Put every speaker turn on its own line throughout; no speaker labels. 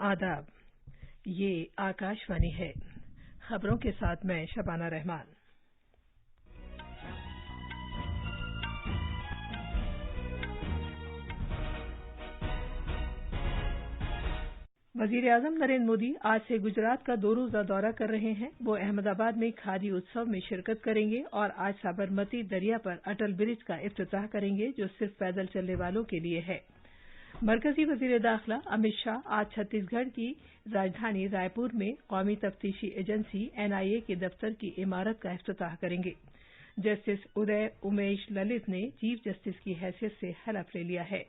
आदाब। ये आकाशवाणी है। खबरों के साथ मैं शबाना रहमान। वजीर आजम नरेंद्र मोदी आज से गुजरात का 2 रोजा दौरा कर रहे हैं। वो अहमदाबाद में खादी उत्सव में शिरकत करेंगे और आज साबरमती दरिया पर अटल ब्रिज का इफ्तिताह करेंगे, जो सिर्फ पैदल चलने वालों के लिए है। मरकजी वजीर दाखिला अमित शाह आज छत्तीसगढ़ की राजधानी रायपुर में कौमी तफ्तीशी एजेंसी NIA के दफ्तर की इमारत का इफ्तिताह करेंगे। जस्टिस उदय उमेश ललित ने चीफ जस्टिस की हैसियत से हलफ ले लिया है।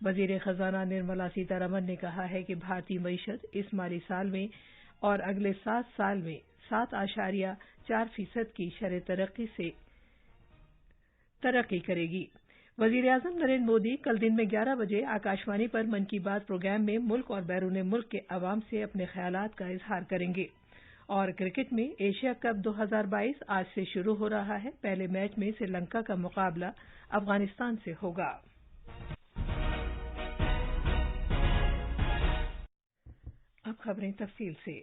वजीर खजाना निर्मला सीतारमण ने कहा है कि भारतीय मईशत इस माली साल में और अगले 7 साल में 7.4% की शरह तरक्की से तरक्की करेगी। वजीर आजम नरेंद्र मोदी कल दिन में 11 बजे आकाशवाणी पर मन की बात प्रोग्राम में मुल्क और बैरून मुल्क के अवाम से अपने ख्यालात का इजहार करेंगे। और क्रिकेट में एशिया कप 2022 आज से शुरू हो रहा है। पहले मैच में श्रीलंका का मुकाबला अफगानिस्तान से होगा। अब खबरें तफसील से।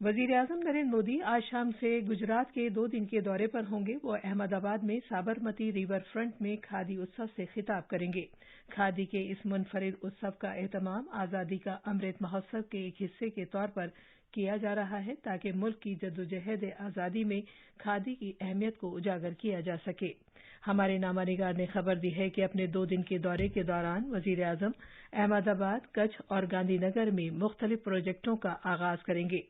वजीर आजम नरेंद्र मोदी आज शाम से गुजरात के 2 दिन के दौरे पर होंगे। वो अहमदाबाद में साबरमती रिवर फ्रंट में खादी उत्सव से खिताब करेंगे। खादी के इस मुनफरिद उत्सव का एहतमाम आज़ादी का अमृत महोत्सव के एक हिस्से के तौर पर किया जा रहा है, ताकि मुल्क की जद्दोजहद आज़ादी में खादी की अहमियत को उजागर किया जा सके। हमारे नामानिगार ने खबर दी है कि अपने 2 दिन के दौरे के दौरान वजीर आजम अहमदाबाद, कच्छ और गांधीनगर में मुख्तलिफ प्रोजेक्टों का आगाज करेंगे।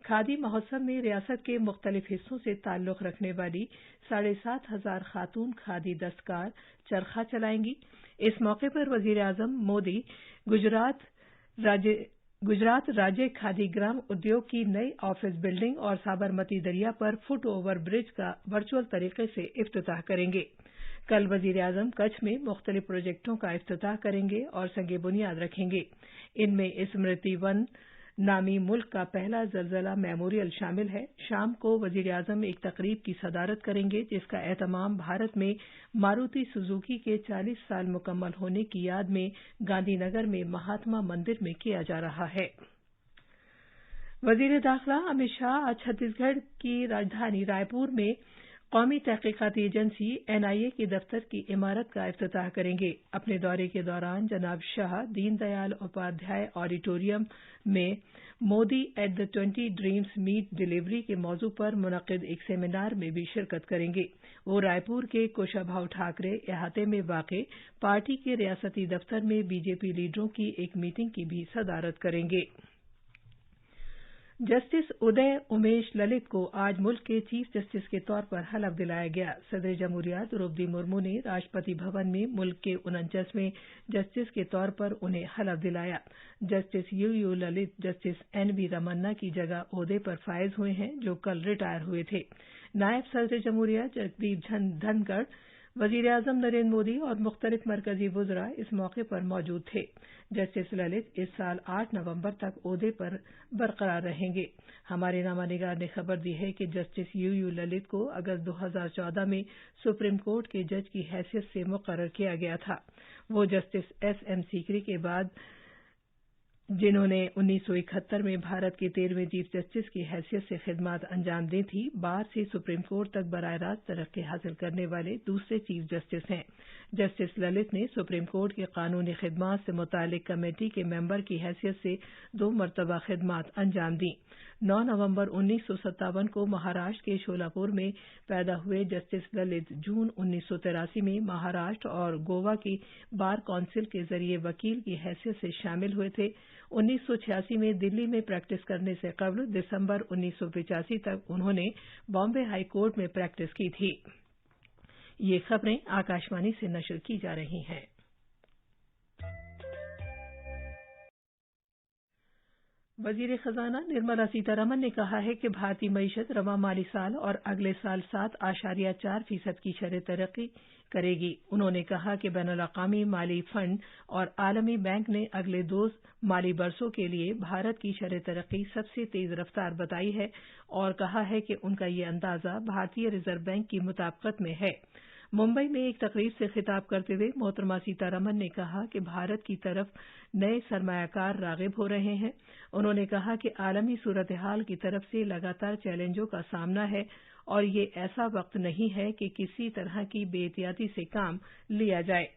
खादी महोत्सव में रियासत के मुख्तलिफ हिस्सों से ताल्लुक रखने वाली 7,500 खातून खादी दस्तकार चरखा चलाएंगी। इस मौके पर वजीर आजम मोदी गुजरात राज्य खादी ग्राम उद्योग की नई ऑफिस बिल्डिंग और साबरमती दरिया पर फुट ओवर ब्रिज का वर्चुअल तरीके से इफ्तिताह करेंगे। कल वजीर आजम कच्छ में मुख्तलिफ प्रोजेक्टों का इफ्तिताह करेंगे और संगे बुनियाद रखेंगे। इनमें स्मृति वन नामी मुल्क का पहला जलजला मेमोरियल शामिल है। शाम को वजीर आजम एक तकरीब की सदारत करेंगे, जिसका एहतमाम भारत में मारुति सुजुकी के 40 साल मुकम्मल होने की याद में गांधीनगर में महात्मा मंदिर में किया जा रहा है। वजीर दाखिला अमित शाह आज छत्तीसगढ़ की राजधानी रायपुर में कौमी तहकीकाती एजेंसी NIA के दफ्तर की इमारत का इफ्तिताह करेंगे। अपने दौरे के दौरान जनाब शाह दीनदयाल उपाध्याय ऑडिटोरियम में Modi at the 20 dreams meet delivery के मौजू पर मुनक्किद एक सेमिनार में भी शिरकत करेंगे। वो रायपुर के कुशाभाऊ ठाकरे इहाते में वाक़े पार्टी के रियासती दफ्तर में BJP लीडरों की एक मीटिंग की भी सदारत करेंगे। जस्टिस उदय उमेश ललित को आज मुल्क के चीफ जस्टिस के तौर पर हलफ दिलाया गया। सदर जमहूरिया द्रौपदी मुर्मू ने राष्ट्रपति भवन में मुल्क के 49वें जस्टिस के तौर पर उन्हें हलफ दिलाया। Justice UU Lalit justice NV Ramana की जगह ओहदे पर फायज हुए हैं, जो कल रिटायर हुए थे। नायब सदर जमहूरिया जगदीप धनखड़, वजीर आजम नरेंद्र मोदी और मुख्तलिफ मरकजी वुज़रा इस मौके पर मौजूद थे। जस्टिस ललित इस साल 8 नवंबर तक ओहदे पर बरकरार रहेंगे। हमारे नामानिगार ने खबर दी है कि जस्टिस UU ललित को अगस्त 2014 में सुप्रीम कोर्ट के जज की हैसियत से मुकर्रर किया गया था। वो जस्टिस SM सीकरी के बाद, जिन्होंने 1971 में भारत के 13वें चीफ जस्टिस की हैसियत से खिदमत अंजाम दी थी, बार से सुप्रीम कोर्ट तक बराह रास्त तरक्की हासिल करने वाले दूसरे चीफ जस्टिस हैं। जस्टिस ललित ने सुप्रीम कोर्ट की कानूनी खिदमत से मुतालिक कमेटी के मेंबर की हैसियत से 2 मरतबा खिदमत अंजाम दी। 9 नवंबर 1957 को महाराष्ट्र के शोलापुर में पैदा हुए जस्टिस ललित जून 1983 में महाराष्ट्र और गोवा की बार काउंसिल के जरिए वकील की हैसियत से शामिल हुए थे। 1986 में दिल्ली में प्रैक्टिस करने से कबल दिसंबर 1985 तक उन्होंने बॉम्बे हाई कोर्ट में प्रैक्टिस की थी। ये खबरें आकाशवाणी से नशर की जा रही हैं। वजीर खजाना निर्मला सीतारमण ने कहा है कि भारतीय मईशत रवा माली साल और अगले साल 7.4% की शरह तरक्की करेगी। उन्होंने कहा कि बैनुल-अक़वामी माली फंड और आलमी बैंक ने अगले 2 माली बरसों के लिए भारत की शरह तरक्की सबसे तेज रफ्तार बताई है और कहा है कि उनका ये अंदाजा भारतीय रिजर्व बैंक की मुताबिकत में है। मुंबई में एक तकरीब से खिताब करते हुए मोहतरमा सीतारमण ने कहा कि भारत की तरफ नए सरमायाकार राग़िब हो रहे हैं। उन्होंने कहा कि आलमी सूरत हाल की तरफ से लगातार चैलेंजों का सामना है और ये ऐसा वक्त नहीं है कि किसी तरह की बेहतियाती से काम लिया जाए।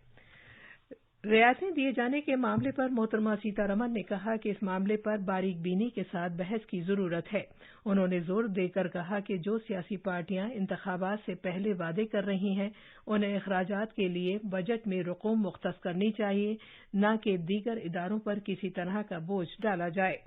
रियायतें दिए जाने के मामले पर मोहतरमा सीतारमण ने कहा कि इस मामले पर बारीक बीनी के साथ बहस की जरूरत है। उन्होंने जोर देकर कहा कि जो सियासी पार्टियां इंतखाबात से पहले वादे कर रही हैं, उन्हें अखराजात के लिए बजट में रकूम मुख्तस करनी चाहिए, न कि दीगर इदारों पर किसी तरह का बोझ डाला जाए।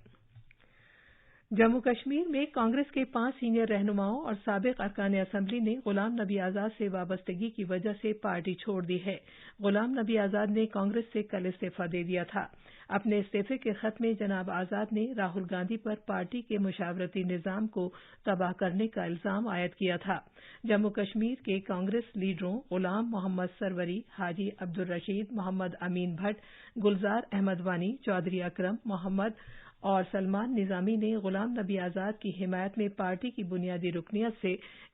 जम्मू कश्मीर में कांग्रेस के 5 सीनियर रहनुमाओं और साबिक अरकान असम्बली ने गुलाम नबी आजाद से वाबस्तगी की वजह से पार्टी छोड़ दी है। गुलाम नबी आजाद ने कांग्रेस से कल इस्तीफा दे दिया था। अपने इस्तीफे के खत में जनाब आजाद ने राहुल गांधी पर पार्टी के मुशावरती निजाम को तबाह करने का इल्जाम आयद किया था। जम्मू कश्मीर के कांग्रेस लीडरों गुलाम मोहम्मद सरवरी, हाजी अब्दुल रशीद, मोहम्मद अमीन भट्ट, गुलजार अहमद वानी, चौधरी अकरम मोहम्मद और सलमान निजामी ने गुलाम नबी आजाद की हिमायत में पार्टी की बुनियादी रुकनियत से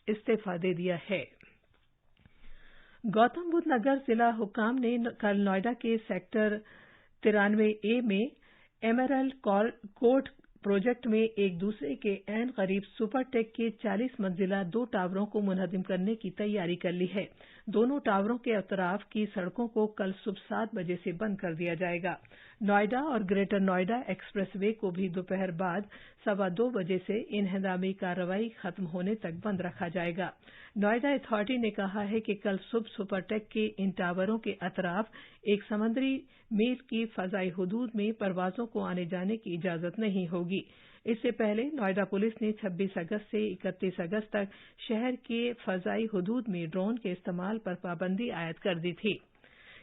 इस्तीफा दे दिया है। गौतम बुद्ध नगर जिला हुक्काम ने कल नोएडा के सेक्टर 93A में एमरल्ड कोर्ट प्रोजेक्ट में एक दूसरे के ऐन करीब सुपरटेक के 40 मंजिला 2 टावरों को मुनहदिम करने की तैयारी कर ली है। दोनों टावरों के अतराफ की सड़कों को कल सुबह 7 बजे से बंद कर दिया जाएगा। नोएडा और ग्रेटर नोएडा एक्सप्रेसवे को भी दोपहर बाद 2:15 बजे से इन्हदामी कार्रवाई खत्म होने तक बंद रखा जाएगा। नोएडा अथॉरिटी ने कहा है कि कल सुबह सुपरटेक के इन टावरों के अतराफ एक समुद्री मील की फजाई हदूद में परवाजों को आने जाने की इजाजत नहीं होगी। इससे पहले नोएडा पुलिस ने 26 अगस्त से 31 अगस्त तक शहर के फजाई हदूद में ड्रोन के इस्तेमाल पर पाबंदी आयद कर दी थी।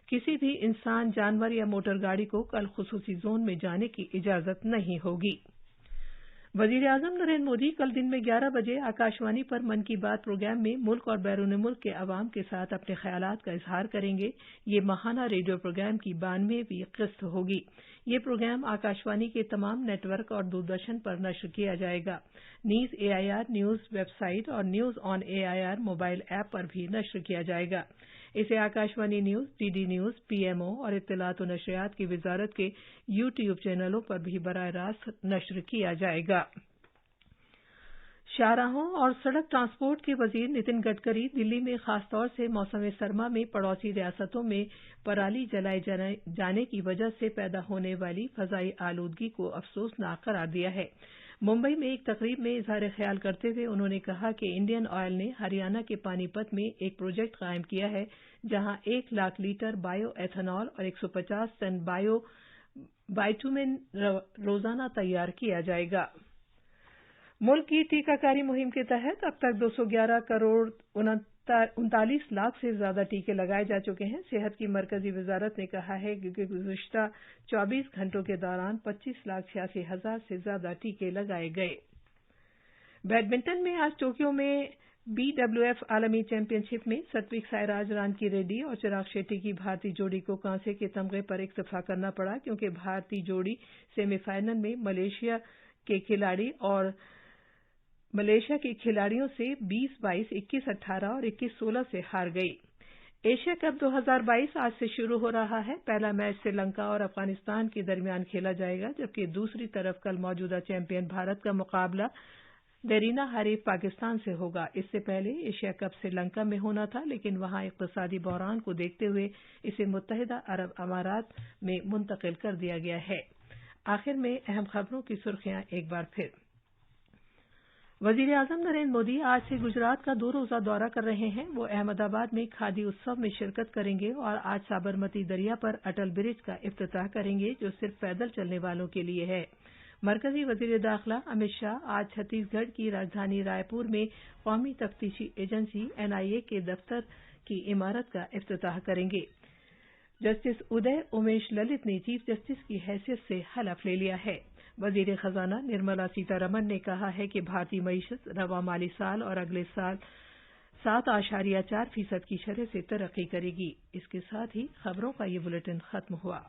किसी भी इंसान, जानवर या मोटर गाड़ी को कल खुसूसी जोन में जाने की इजाजत नहीं होगी। वजीर-ए-आज़म नरेंद्र मोदी कल दिन में 11 बजे आकाशवाणी पर मन की बात प्रोग्राम में मुल्क और बैरून मुल्क के अवाम के साथ अपने ख्यालात का इजहार करेंगे। ये माहाना रेडियो प्रोग्राम की 92वीं किस्त होगी। ये प्रोग्राम आकाशवाणी के तमाम नेटवर्क और दूरदर्शन पर नश्र किया जाएगा। न्यूज AIR न्यूज वेबसाइट और news on AIR mobile app पर भी नश्र किया जाएगा। इसे Akashvani news, DD news, PMO और इत्तलात और नशरियात की वजारत के YouTube चैनलों पर भी बराह रास्त नश्र किया जाएगा। शाहराहों और सड़क ट्रांसपोर्ट के वजीर नितिन गडकरी दिल्ली में खासतौर से मौसम सरमा में पड़ोसी रियासतों में पराली जलाए जाने की वजह से पैदा होने वाली फजाई आलूदगी को अफसोसनाक करार दिया है। मुंबई में एक तकरीब में इजहार ख्याल करते हुए उन्होंने कहा कि इंडियन ऑयल ने हरियाणा के पानीपत में एक प्रोजेक्ट कायम किया है, जहां 1 लाख लीटर बायो एथेनॉल और 150 टन बाइटुमेन रोजाना तैयार किया जाएगा। मुल्क की टीकाकारी मुहिम के तहत अब तक 211 करोड़ 39 लाख से ज्यादा टीके लगाए जा चुके हैं। सेहत की मरकजी वजारत ने कहा है कि गुज़िश्ता 24 घंटों के दौरान 25,86,000 से ज्यादा टीके लगाए गए। बैडमिंटन में आज टोक्यो में BWF आलमी चैंपियनशिप में सात्विक साईराज, रानकी रेड्डी और चिराग शेट्टी की भारतीय जोड़ी को कांसे के तमगे पर इक्तफा करना पड़ा, क्योंकि भारतीय जोड़ी सेमीफाइनल में मलेशिया के खिलाड़ियों से 20-22, 21-18 और 21-16 से हार गई। एशिया कप 2022 आज से शुरू हो रहा है। पहला मैच श्रीलंका और अफगानिस्तान के दरमियान खेला जाएगा, जबकि दूसरी तरफ कल मौजूदा चैंपियन भारत का मुकाबला देरीना हरीफ पाकिस्तान से होगा। इससे पहले एशिया कप श्रीलंका में होना था, लेकिन वहां इक्तिसादी बहरान को देखते हुए इसे मुत्तहिदा अरब अमारात में मुंतकिल कर दिया गया है। आखिर में अहम खबरों की सुर्खियां एक बार फिर। वजीर-ए-आज़म नरेंद्र मोदी आज से गुजरात का 2 रोजा दौरा कर रहे हैं। वो अहमदाबाद में खादी उत्सव में शिरकत करेंगे और आज साबरमती दरिया पर अटल ब्रिज का इफ्तिताह करेंगे, जो सिर्फ पैदल चलने वालों के लिए है। मरकजी वजीर दाखिला अमित शाह आज छत्तीसगढ़ की राजधानी रायपुर में कौमी तफ्तीशी एजेंसी NIA के दफ्तर की इमारत का इफ्तिताह करेंगे। जस्टिस उदय उमेश ललित ने चीफ जस्टिस की हैसियत से हलफ ले लिया है। वजीर खजाना निर्मला सीतारमण ने कहा है कि भारतीय मईशत रवा माली साल और अगले साल 7.4% की शरह से तरक्की करेगी। इसके साथ ही खबरों का ये बुलेटिन खत्म हुआ।